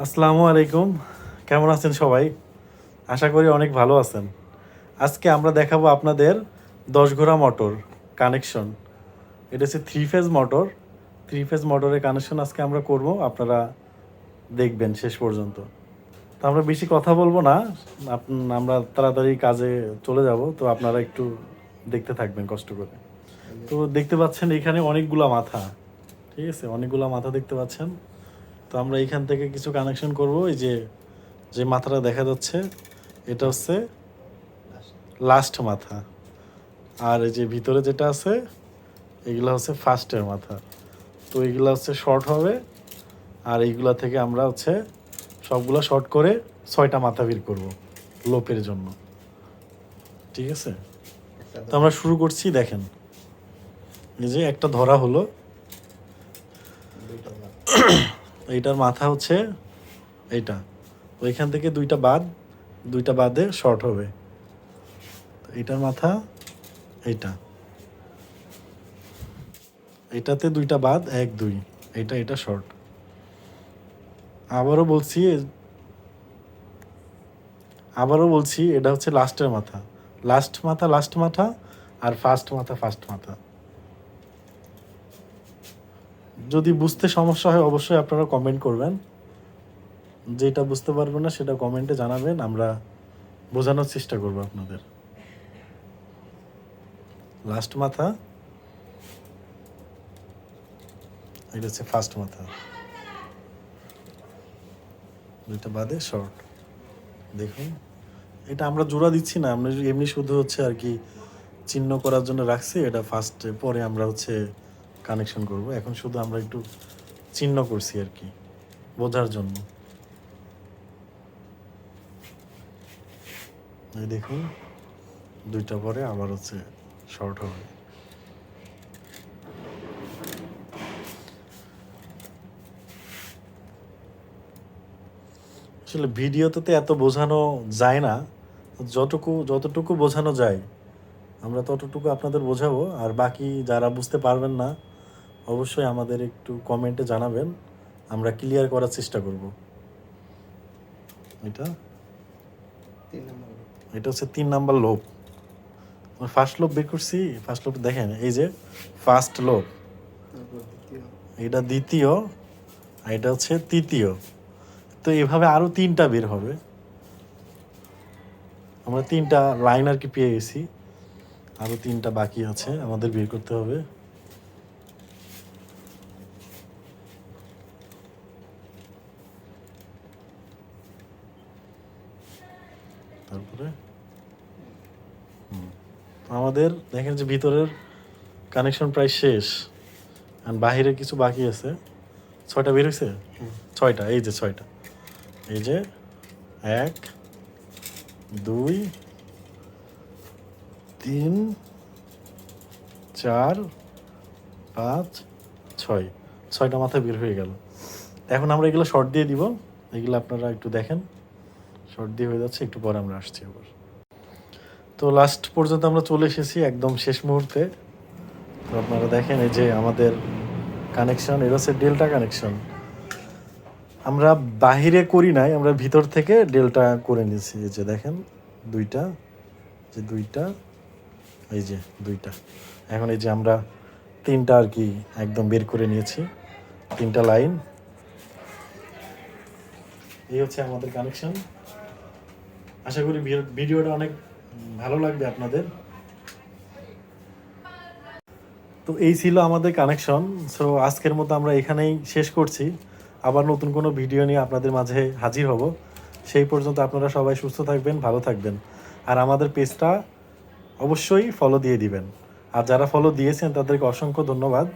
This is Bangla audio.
আসসালামু আলাইকুম, কেমন আছেন সবাই? আশা করি অনেক ভালো আছেন। আজকে আমরা দেখাবো আপনাদের 10 ঘোড়া মোটর কানেকশন। এটা হচ্ছে 3 ফেজ মোটর। 3 ফেজ মোটরের কানেকশন আজকে আমরা করব, আপনারা দেখবেন শেষ পর্যন্ত। তো আমরা বেশি কথা বলবো না, আমরা তাড়াতাড়ি কাজে চলে যাব। তো আপনারা একটু দেখতে থাকবেন কষ্ট করে। তো দেখতে পাচ্ছেন এখানে অনেকগুলা মাথা, ঠিক আছে, অনেকগুলা মাথা দেখতে পাচ্ছেন। তো আমরা এখান থেকে কিছু কানেকশন করব। এই যে যে মাথাটা দেখা যাচ্ছে এটা হচ্ছে লাস্ট মাথা, আর এই যে ভিতরে যেটা আছে এগুলো হচ্ছে ফার্স্টের মাথা। তো এইগুলো হচ্ছে শর্ট হবে, আর এইগুলা থেকে আমরা হচ্ছে সবগুলো শর্ট করে 6টা মাথা বের করব লোপের জন্য, ঠিক আছে। তো আমরা শুরু করছি, দেখেন এই যে একটা ধরা হলো, এইটার মাথা হচ্ছে এইটা, ওইখান থেকে দুইটা বাদে শর্ট হবে। এইটার মাথা এইটা, এটাতে দুইটা বাদ 1 2, এটা শর্ট। আবারও বলছি এটা হচ্ছে লাস্টের মাথা, লাস্ট মাথা, আর ফার্স্ট মাথা। যদি বুঝতে সমস্যা হয় অবশ্যই আপনারা কমেন্ট করবেন, যেটা বুঝতে পারবেন না সেটা কমেন্টে জানাবেন, আমরা বোঝানোর চেষ্টা করব আপনাদের। লাস্ট মাথা, এটা হচ্ছে ফার্স্ট মাথা, দুইটা বাদে শর্ট। দেখুন এটা আমরা জোড়া দিচ্ছি না, আমরা এমনি শুধু হচ্ছে আর কি চিহ্ন করার জন্য রাখছি। এটা ফার্স্টে, পরে আমরা হচ্ছে কানেকশন করব। এখন শুধু আমরা একটু চিহ্ন করছি আর কি বোঝার জন্য। এই দেখুন দুইটা পরে আবার হচ্ছে শর্ট হবে। আসলে ভিডিওতে তো এত বোঝানো যায় না, যতটুকু বোঝানো যায় আমরা ততটুকু আপনাদের বোঝাবো। আর বাকি যারা বুঝতে পারবেন না অবশ্যই আমাদের একটু কমেন্টে জানাবেন, আমরা ক্লিয়ার করার চেষ্টা করব। এটা হচ্ছে 3 নাম্বার লোব। ফার্স্ট লোব বের করছি, ফার্স্ট লোব দেখেন, এই যে ফার্স্ট লোব, এটা দ্বিতীয়, আর এটা হচ্ছে তৃতীয়। তো এভাবে আরো 3টা বের হবে। আমরা 3টা লাইন আর কি পেয়ে গেছি, আরো 3টা বাকি আছে আমাদের বের করতে হবে। তারপরে আমাদের দেখেন যে ভিতরের কানেকশন প্রায় শেষ, আর বাহিরে কিছু বাকি আছে। 6টা বের হয়েছে, 6টা, এই যে 6টা, এই যে 1 2 3 4 5 6, 6টা মাথা বের হয়ে গেল। এখন আমরা এগুলো শর্ট দিয়ে দিব, এগুলো আপনারা একটু দেখেন, শর্ট দিয়ে হয়ে যাচ্ছে, একটু পরে আমরা আসছি আবার। তো লাস্ট পর্যন্ত আমরা চলে এসেছি, একদম শেষ মুহূর্তে। তো আপনারা দেখেন এই যে আমাদের কানেকশন, এটা হচ্ছে ডেল্টা কানেকশন। আমরা বাহিরে করি নাই, আমরা ভিতর থেকে ডেল্টা করে নিয়েছি। এই যে দেখেন দুইটা, এই যে দুইটা। এখন এই যে আমরা 3টা আর কি একদম বের করে নিয়েছি, 3টা লাইন। এই হচ্ছে আমাদের কানেকশন। আশা করি ভিডিওটা অনেক ভালো লাগবে আপনাদের। তো এই ছিল আমাদের কানেকশন। সো আজকের মতো আমরা এখানেই শেষ করছি, আবার নতুন কোনো ভিডিও নিয়ে আপনাদের মাঝে হাজির হব। সেই পর্যন্ত আপনারা সবাই সুস্থ থাকবেন, ভালো থাকবেন, আর আমাদের পেজটা অবশ্যই ফলো দিয়ে দিবেন। আর যারা ফলো দিয়েছেন তাদেরকে অসংখ্য ধন্যবাদ।